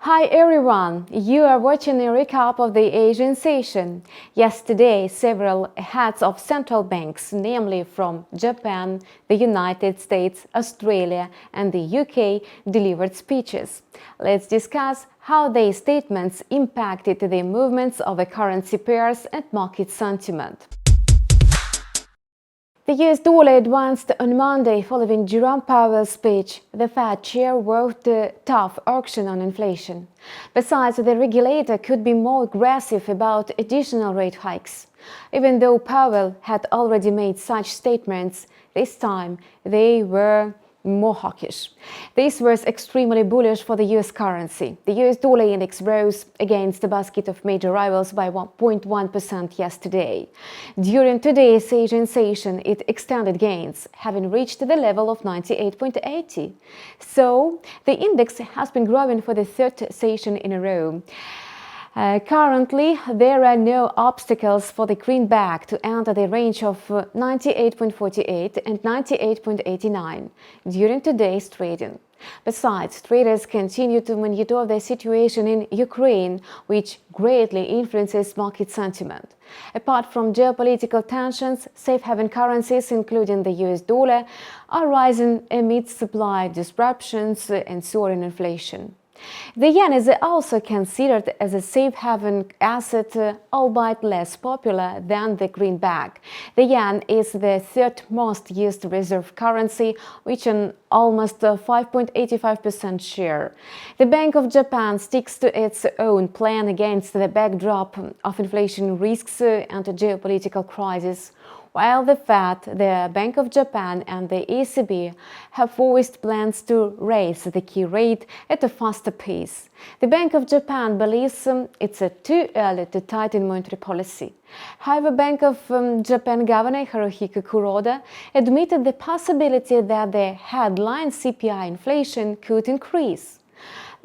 Hi everyone, you are watching a recap of the Asian session. Yesterday, several heads of central banks, namely from Japan, the United States, Australia and the UK, delivered speeches. Let's discuss how their statements impacted the movements of the currency pairs and market sentiment. The US dollar advanced on Monday following Jerome Powell's speech. The Fed chair vowed a tough action on inflation. Besides, the regulator could be more aggressive about additional rate hikes. Even though Powell had already made such statements, this time they were more hawkish. This was extremely bullish for the US currency. The US dollar index rose against a basket of major rivals by 1.1% yesterday. During today's Asian session, it extended gains, having reached the level of 98.80. So, the index has been growing for the third session in a row. Currently, there are no obstacles for the greenback to enter the range of 98.48 and 98.89 during today's trading. Besides, traders continue to monitor the situation in Ukraine, which greatly influences market sentiment. Apart from geopolitical tensions, safe haven currencies, including the US dollar, are rising amid supply disruptions and soaring inflation. The yen is also considered as a safe haven asset, albeit less popular than the greenback. The yen is the third most used reserve currency, with an almost 5.85% share. The Bank of Japan sticks to its own plan against the backdrop of inflation risks and a geopolitical crisis, while the Fed, the Bank of Japan and the ECB have voiced plans to raise the key rate at a faster pace. The Bank of Japan believes it's too early to tighten monetary policy. However, Bank of Japan Governor Haruhiko Kuroda admitted the possibility that the headline CPI inflation could increase.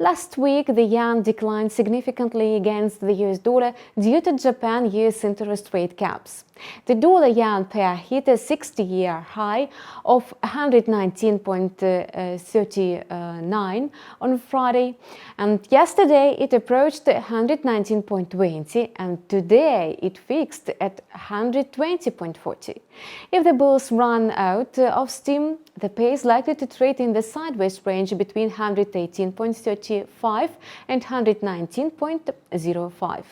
Last week, the yen declined significantly against the US dollar due to Japan-US interest rate caps. The dollar-yen pair hit a 60-year high of 119.39 on Friday, and yesterday it approached 119.20, and today it fixed at 120.40. If the bulls run out of steam, the pair is likely to trade in the sideways range between 118.35 and 119.05.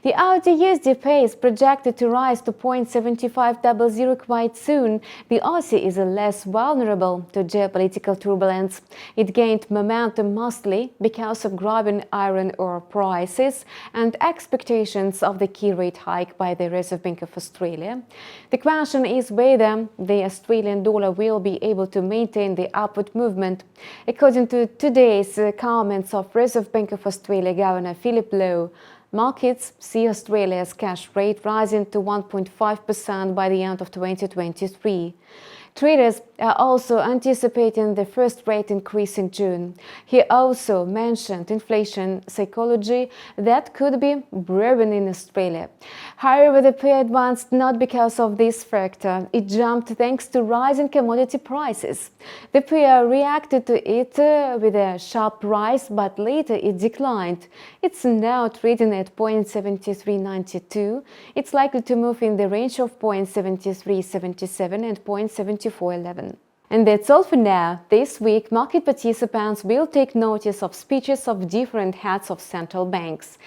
The AUD USD pair is projected to rise to 0.7500 quite soon. The Aussie is less vulnerable to geopolitical turbulence. It gained momentum mostly because of growing iron ore prices and expectations of the key rate hike by the Reserve Bank of Australia. The question is whether the Australian dollar will be able to maintain the upward movement. According to today's comments of Reserve Bank of Australia Governor Philip Lowe, markets see Australia's cash rate rising to 1.5% by the end of 2023. Traders are also anticipating the first rate increase in June. He also mentioned inflation psychology that could be brewing in Australia. However, the pair advanced not because of this factor. It jumped thanks to rising commodity prices. The pair reacted to it with a sharp rise, but later it declined. It's now trading at 0.7392. It's likely to move in the range of 0.7377 and 0.7411. And that's all for now. This week, market participants will take notice of speeches of different heads of central banks.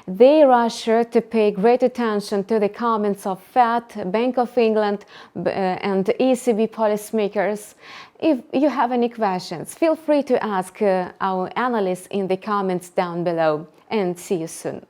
They are sure to pay great attention to the comments of Fed, Bank of England and ECB policymakers. If you have any questions, feel free to ask our analysts in the comments down below. And see you soon.